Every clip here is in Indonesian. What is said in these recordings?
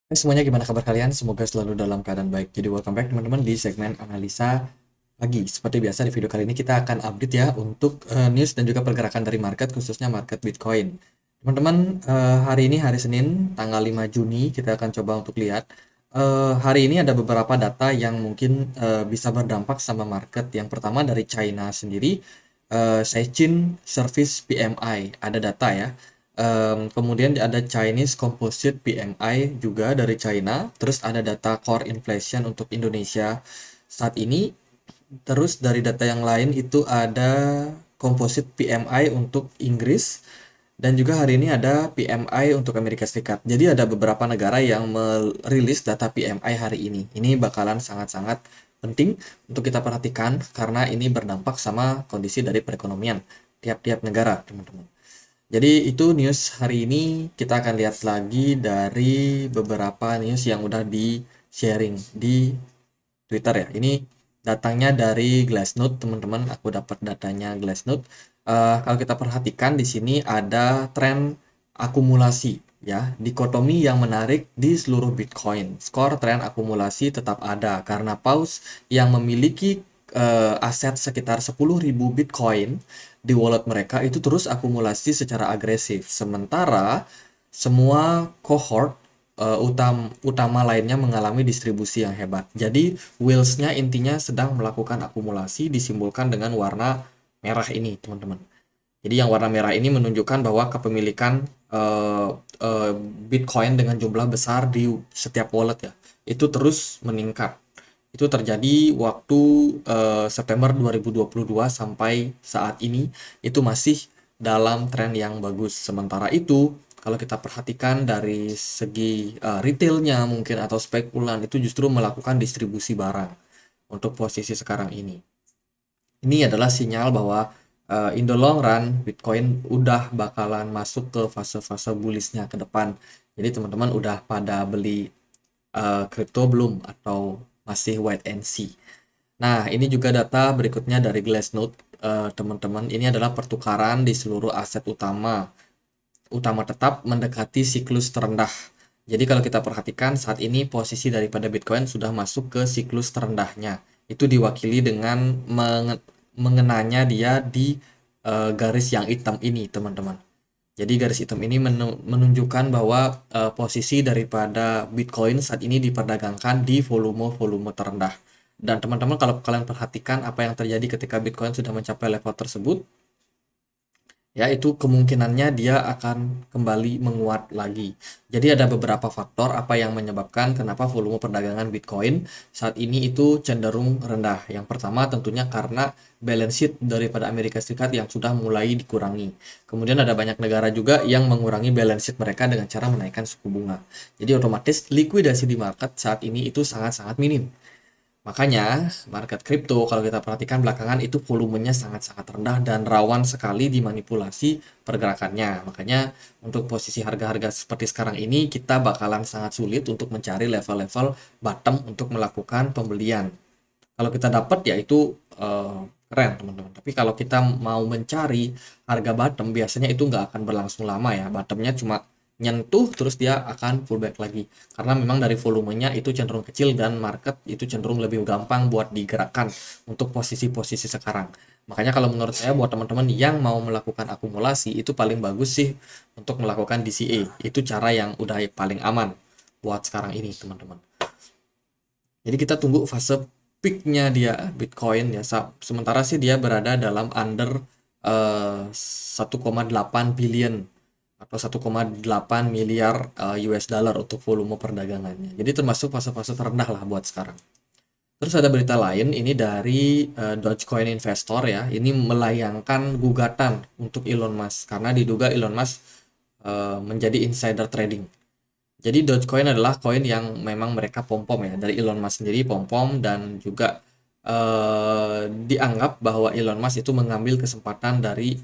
Hai semuanya, gimana kabar kalian? Semoga selalu dalam keadaan baik. Jadi welcome back teman-teman di segmen analisa pagi. Seperti biasa di video kali ini kita akan update ya untuk news dan juga pergerakan dari market, khususnya market Bitcoin. Teman-teman, hari ini hari Senin tanggal 5 Juni kita akan coba untuk lihat. Hari ini ada beberapa data yang mungkin bisa berdampak sama market. Yang pertama dari China sendiri, Caixin Service PMI, ada data ya. Kemudian ada Chinese Composite PMI juga dari China. Terus ada data core inflation untuk Indonesia saat ini. Terus dari data yang lain itu ada Composite PMI untuk Inggris. Dan juga hari ini ada PMI untuk Amerika Serikat. Jadi ada beberapa negara yang merilis data PMI hari ini. Ini bakalan sangat-sangat penting untuk kita perhatikan karena ini berdampak sama kondisi dari perekonomian tiap-tiap negara, teman-teman. Jadi itu news hari ini. Kita akan lihat lagi dari beberapa news yang udah di sharing di Twitter ya. Ini datangnya dari Glassnode, teman-teman. Aku dapat datanya Glassnode. Kalau kita perhatikan di sini ada tren akumulasi ya, dikotomi yang menarik di seluruh Bitcoin. Skor tren akumulasi tetap ada karena Paus yang memiliki aset sekitar 10.000 Bitcoin di wallet mereka itu terus akumulasi secara agresif. Sementara semua cohort utama lainnya mengalami distribusi yang hebat. Jadi whales-nya intinya sedang melakukan akumulasi disimbolkan dengan warna merah ini, teman-teman. Jadi yang warna merah ini menunjukkan bahwa kepemilikan eh, eh, Bitcoin dengan jumlah besar di setiap wallet ya, itu terus meningkat. Itu terjadi waktu September 2022 sampai saat ini itu masih dalam tren yang bagus. Sementara itu, kalau kita perhatikan dari segi retailnya mungkin atau spekulan itu justru melakukan distribusi barang untuk posisi sekarang ini. Ini adalah sinyal bahwa in the long run Bitcoin udah bakalan masuk ke fase-fase bullishnya ke depan. Jadi teman-teman udah pada beli kripto belum atau masih wait and see. Nah, ini juga data berikutnya dari Glassnode, teman-teman. Ini adalah pertukaran di seluruh aset utama tetap mendekati siklus terendah. Jadi kalau kita perhatikan saat ini posisi daripada Bitcoin sudah masuk ke siklus terendahnya. Itu diwakili dengan mengenanya dia di garis yang hitam ini, teman-teman. Jadi garis hitam ini menunjukkan bahwa posisi daripada Bitcoin saat ini diperdagangkan di volume-volume terendah. Dan teman-teman kalau kalian perhatikan apa yang terjadi ketika Bitcoin sudah mencapai level tersebut, ya itu kemungkinannya dia akan kembali menguat lagi. Jadi ada beberapa faktor apa yang menyebabkan kenapa volume perdagangan Bitcoin saat ini itu cenderung rendah. Yang pertama tentunya karena balance sheet daripada Amerika Serikat yang sudah mulai dikurangi. Kemudian ada banyak negara juga yang mengurangi balance sheet mereka dengan cara menaikkan suku bunga. Jadi otomatis likuidasi di market saat ini itu sangat-sangat minim. Makanya, market kripto kalau kita perhatikan belakangan itu volumenya sangat-sangat rendah dan rawan sekali dimanipulasi pergerakannya. Makanya, untuk posisi harga-harga seperti sekarang ini, kita bakalan sangat sulit untuk mencari level-level bottom untuk melakukan pembelian. Kalau kita dapat ya itu keren teman-teman. Tapi kalau kita mau mencari harga bottom, biasanya itu nggak akan berlangsung lama ya. Bottomnya cuma nyentuh terus dia akan pullback lagi karena memang dari volumenya itu cenderung kecil dan market itu cenderung lebih gampang buat digerakkan untuk posisi-posisi sekarang. Makanya kalau menurut saya buat teman-teman yang mau melakukan akumulasi itu paling bagus sih untuk melakukan DCA. Itu cara yang udah paling aman buat sekarang ini, teman-teman. Jadi kita tunggu fase peaknya dia Bitcoin ya. Sementara sih dia berada dalam under 1,8 billion atau 1,8 miliar US dollar untuk volume perdagangannya. Jadi termasuk fase-fase terendah lah buat sekarang. Terus ada berita lain ini dari Dogecoin Investor ya. Ini melayangkan gugatan untuk Elon Musk karena diduga Elon Musk menjadi insider trading. Jadi Dogecoin adalah koin yang memang mereka pom-pom ya dari Elon Musk sendiri pom-pom dan juga dianggap bahwa Elon Musk itu mengambil kesempatan dari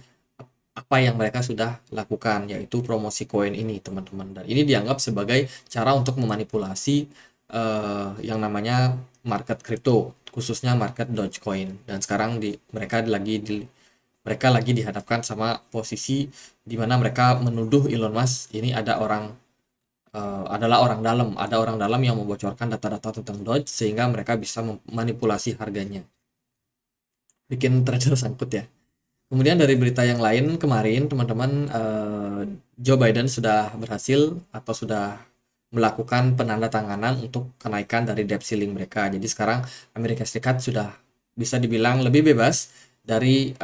apa yang mereka sudah lakukan yaitu promosi koin ini teman-teman dan ini dianggap sebagai cara untuk memanipulasi yang namanya market crypto khususnya market Dogecoin dan sekarang mereka lagi dihadapkan sama posisi di mana mereka menuduh Elon Musk ini ada orang adalah orang dalam. Ada orang dalam yang membocorkan data-data tentang Doge sehingga mereka bisa memanipulasi harganya. Bikin trader sangkut ya. Kemudian dari berita yang lain kemarin teman-teman, Joe Biden sudah berhasil atau sudah melakukan penandatanganan untuk kenaikan dari debt ceiling mereka. Jadi sekarang Amerika Serikat sudah bisa dibilang lebih bebas dari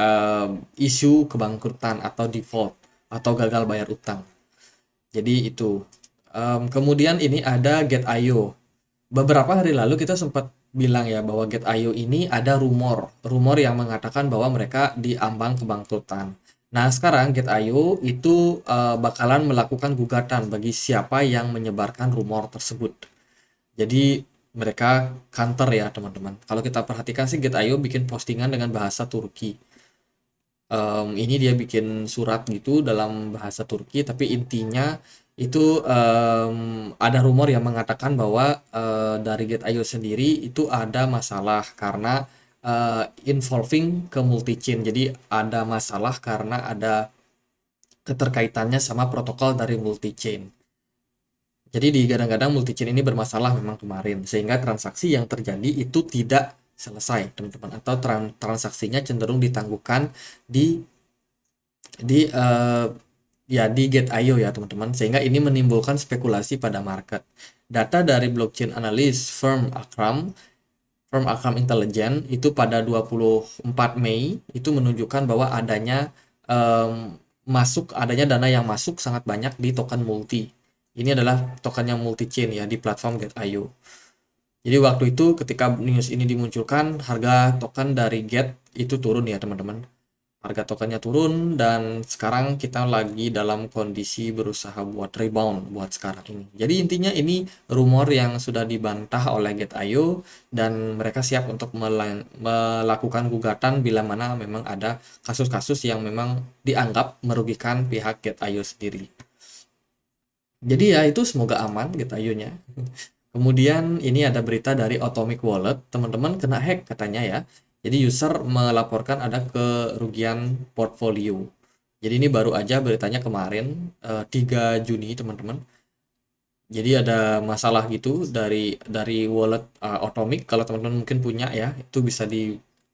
isu kebangkrutan atau default atau gagal bayar utang. Jadi itu. Kemudian ini ada Get.io. Beberapa hari lalu kita sempat bilang ya bahwa Get.io ini ada rumor yang mengatakan bahwa mereka diambang kebangkrutan. Nah, sekarang Get.io itu bakalan melakukan gugatan bagi siapa yang menyebarkan rumor tersebut. Jadi mereka counter ya teman-teman. Kalau kita perhatikan sih Get.io bikin postingan dengan bahasa Turki. Ini dia bikin surat gitu dalam bahasa Turki, tapi intinya itu ada rumor yang mengatakan bahwa dari Get.io sendiri itu ada masalah karena involving ke multi-chain. Jadi ada masalah karena ada keterkaitannya sama protokol dari multi-chain. Jadi digadang-gadang multi-chain ini bermasalah memang kemarin, sehingga transaksi yang terjadi itu tidak selesai, teman-teman, atau transaksinya cenderung ditangguhkan di di ya di Get.io ya teman-teman, sehingga ini menimbulkan spekulasi pada market. Data dari blockchain analis firm Akram Intelligence itu pada 24 Mei itu menunjukkan bahwa adanya dana yang masuk sangat banyak di token multi. Ini adalah token yang multi chain ya di platform Get.io. Jadi waktu itu ketika news ini dimunculkan, harga token dari Get itu turun ya teman-teman. Harga tokennya turun dan sekarang kita lagi dalam kondisi berusaha buat rebound buat sekarang ini. Jadi intinya ini rumor yang sudah dibantah oleh Get.io dan mereka siap untuk melakukan gugatan bila mana memang ada kasus-kasus yang memang dianggap merugikan pihak Get.io sendiri. Jadi ya itu semoga aman Get.io-nya. Kemudian ini ada berita dari Atomic Wallet, teman-teman kena hack katanya ya. Jadi user melaporkan ada kerugian portfolio. Jadi ini baru aja beritanya kemarin 3 Juni teman-teman. Jadi ada masalah gitu dari wallet Atomic. Kalau teman-teman mungkin punya ya, itu bisa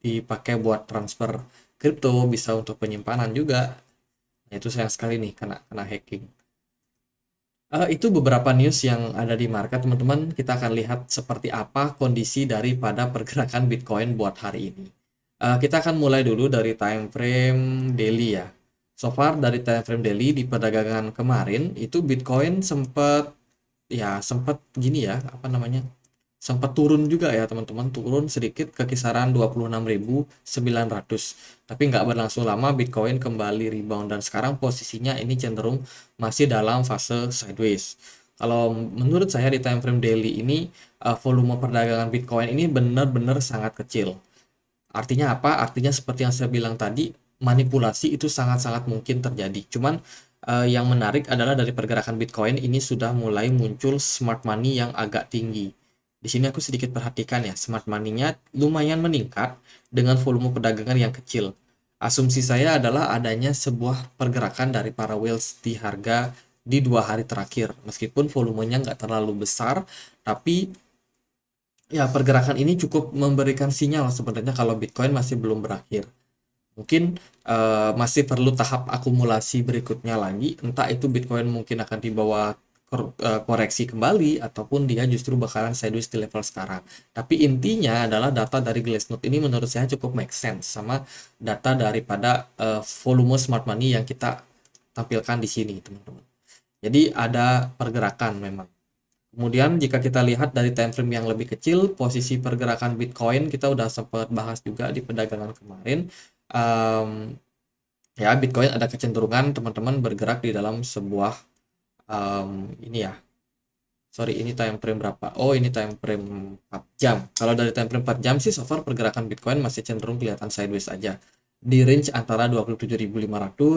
dipakai buat transfer kripto, bisa untuk penyimpanan juga. Nah, itu sayang sekali nih kena hacking. Itu beberapa news yang ada di market, teman-teman. Kita akan lihat seperti apa kondisi daripada pergerakan Bitcoin buat hari ini. Kita akan mulai dulu dari time frame daily ya. So far dari time frame daily di perdagangan kemarin itu Bitcoin sempat gini ya, apa namanya? Sempat turun juga ya teman-teman, turun sedikit ke kisaran 26.900, tapi nggak berlangsung lama Bitcoin kembali rebound dan sekarang posisinya ini cenderung masih dalam fase sideways. Kalau menurut saya di time frame daily ini volume perdagangan Bitcoin ini benar-benar sangat kecil. Artinya apa? Artinya seperti yang saya bilang tadi, manipulasi itu sangat-sangat mungkin terjadi. Cuman yang menarik adalah dari pergerakan Bitcoin ini sudah mulai muncul smart money yang agak tinggi. Di sini aku sedikit perhatikan ya, smart money-nya lumayan meningkat dengan volume perdagangan yang kecil. Asumsi saya adalah adanya sebuah pergerakan dari para whales di harga di 2 hari terakhir. Meskipun volumenya nggak terlalu besar, tapi ya pergerakan ini cukup memberikan sinyal sebenarnya kalau Bitcoin masih belum berakhir. Mungkin masih perlu tahap akumulasi berikutnya lagi, entah itu Bitcoin mungkin akan dibawa koreksi kembali ataupun dia justru bakalan sideways di level sekarang. Tapi intinya adalah data dari Glassnode ini menurut saya cukup make sense sama data daripada volume smart money yang kita tampilkan di sini, teman-teman. Jadi ada pergerakan memang. Kemudian jika kita lihat dari time frame yang lebih kecil, posisi pergerakan Bitcoin kita udah sempat bahas juga di perdagangan kemarin. Ya Bitcoin ada kecenderungan teman-teman bergerak di dalam sebuah ini ya. Sorry, ini time frame berapa? Oh, ini time frame 4 jam. Kalau dari time frame 4 jam sih so far pergerakan Bitcoin masih cenderung kelihatan sideways aja. Di range antara 27.500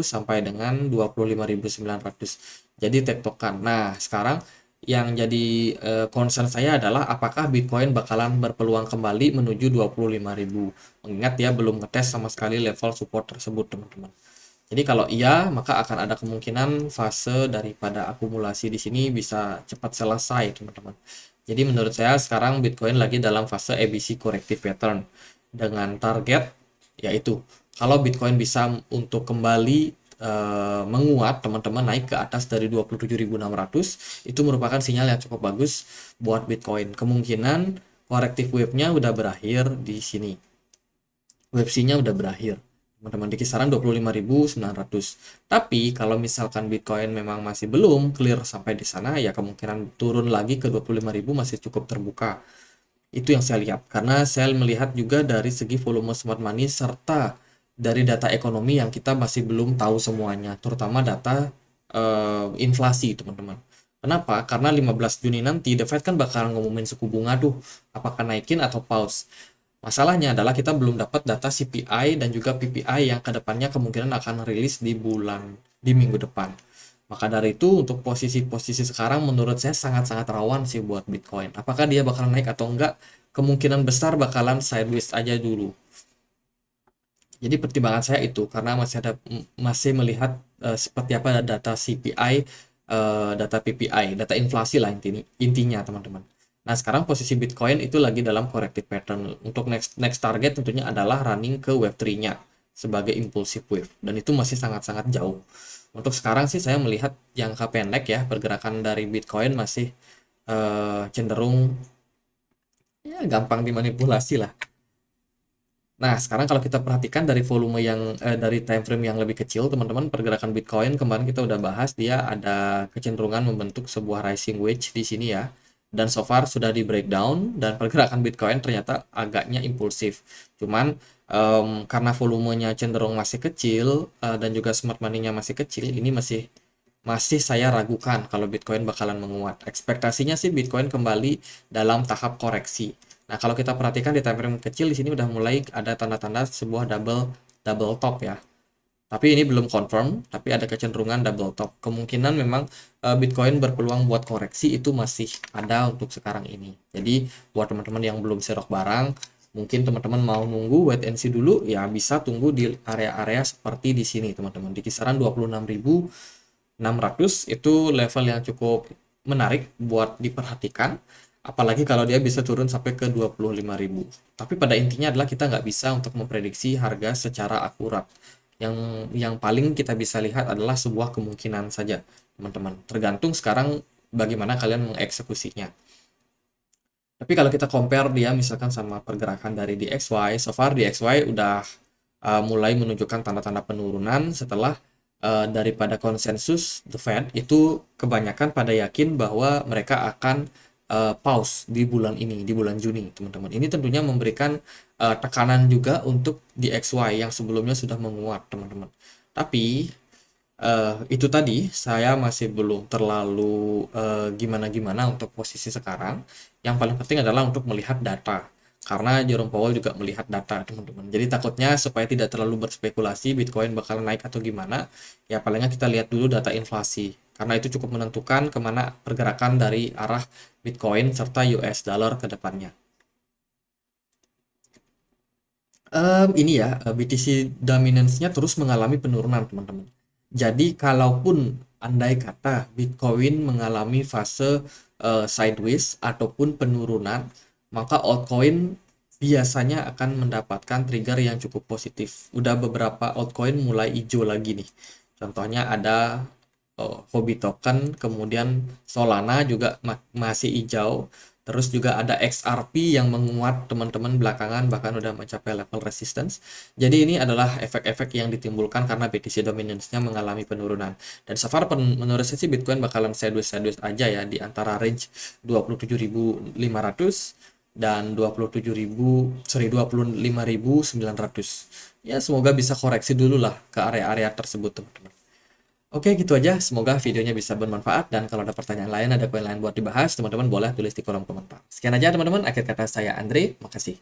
sampai dengan 25.900. Jadi tektokan. Nah, sekarang yang jadi concern saya adalah apakah Bitcoin bakalan berpeluang kembali menuju 25.000. Mengingat dia belum ngetes sama sekali level support tersebut, teman-teman. Jadi kalau iya, maka akan ada kemungkinan fase daripada akumulasi di sini bisa cepat selesai, teman-teman. Jadi menurut saya sekarang Bitcoin lagi dalam fase ABC corrective pattern dengan target yaitu kalau Bitcoin bisa untuk kembali menguat, teman-teman, naik ke atas dari 27.600, itu merupakan sinyal yang cukup bagus buat Bitcoin. Kemungkinan corrective wave-nya udah berakhir di sini. Wave C-nya udah berakhir, teman-teman, di kisaran 25.900. Tapi kalau misalkan Bitcoin memang masih belum clear sampai di sana, ya kemungkinan turun lagi ke 25.000 masih cukup terbuka. Itu yang saya lihat, karena saya melihat juga dari segi volume smart money serta dari data ekonomi yang kita masih belum tahu semuanya, terutama data inflasi, teman-teman. Kenapa? Karena 15 Juni nanti The Fed kan bakal ngumumin suku bunga tuh, apakah naikin atau pause. Masalahnya adalah kita belum dapat data CPI dan juga PPI yang kedepannya kemungkinan akan rilis di minggu depan. Maka dari itu untuk posisi-posisi sekarang menurut saya sangat-sangat rawan sih buat Bitcoin. Apakah dia bakal naik atau enggak? Kemungkinan besar bakalan sideways aja dulu. Jadi pertimbangan saya itu karena masih melihat seperti apa data CPI, data PPI, data inflasi lah intinya, teman-teman. Nah, sekarang posisi Bitcoin itu lagi dalam corrective pattern. Untuk next target tentunya adalah running ke wave 3-nya sebagai impulsive wave, dan itu masih sangat-sangat jauh. Untuk sekarang sih saya melihat jangka pendek ya, pergerakan dari Bitcoin masih cenderung ya gampang dimanipulasi lah. Nah, sekarang kalau kita perhatikan dari volume dari time frame yang lebih kecil, teman-teman, pergerakan Bitcoin kemarin kita udah bahas, dia ada kecenderungan membentuk sebuah rising wedge di sini ya. Dan so far sudah di breakdown dan pergerakan Bitcoin ternyata agaknya impulsif. Cuman karena volumenya cenderung masih kecil dan juga smart money-nya masih kecil, ini masih saya ragukan kalau Bitcoin bakalan menguat. Ekspektasinya sih Bitcoin kembali dalam tahap koreksi. Nah, kalau kita perhatikan di time frame kecil di sini udah mulai ada tanda-tanda sebuah double top ya. Tapi ini belum confirm, tapi ada kecenderungan double top. Kemungkinan memang Bitcoin berpeluang buat koreksi itu masih ada untuk sekarang ini. Jadi buat teman-teman yang belum serok barang, mungkin teman-teman mau nunggu wait and see dulu, ya bisa tunggu di area-area seperti di sini, teman-teman. Di kisaran 26.600 itu level yang cukup menarik buat diperhatikan. Apalagi kalau dia bisa turun sampai ke 25.000. Tapi pada intinya adalah kita nggak bisa untuk memprediksi harga secara akurat. Yang paling kita bisa lihat adalah sebuah kemungkinan saja, teman-teman. Tergantung sekarang bagaimana kalian mengeksekusinya. Tapi kalau kita compare dia misalkan sama pergerakan dari DXY, so far DXY udah mulai menunjukkan tanda-tanda penurunan setelah daripada konsensus The Fed itu kebanyakan pada yakin bahwa mereka akan pause di bulan ini, di bulan Juni, teman-teman. Ini tentunya memberikan tekanan juga untuk DXY yang sebelumnya sudah menguat, teman-teman. Tapi itu tadi saya masih belum terlalu gimana-gimana untuk posisi sekarang. Yang paling penting adalah untuk melihat data. Karena Jerome Powell juga melihat data, teman-teman. Jadi takutnya supaya tidak terlalu berspekulasi Bitcoin bakal naik atau gimana, ya palingnya kita lihat dulu data inflasi. Karena itu cukup menentukan kemana pergerakan dari arah Bitcoin serta US dollar ke depannya. Ini ya, BTC dominance-nya terus mengalami penurunan, teman-teman. Jadi kalaupun andai kata Bitcoin mengalami fase sideways ataupun penurunan, maka altcoin biasanya akan mendapatkan trigger yang cukup positif. Udah beberapa altcoin mulai hijau lagi nih. Contohnya ada Hobby Token, kemudian Solana juga masih hijau. Terus juga ada XRP yang menguat, teman-teman, belakangan bahkan udah mencapai level resistance. Jadi ini adalah efek-efek yang ditimbulkan karena BTC dominance-nya mengalami penurunan. Dan so far menurut saya sih Bitcoin bakalan sideways aja ya di antara range 27.500 dan 25.900. Ya semoga bisa koreksi dulu lah ke area-area tersebut, teman-teman. Oke, gitu aja. Semoga videonya bisa bermanfaat. Dan kalau ada pertanyaan lain, ada poin lain buat dibahas, teman-teman boleh tulis di kolom komentar. Sekian aja, teman-teman. Akhir kata saya Andre. Makasih.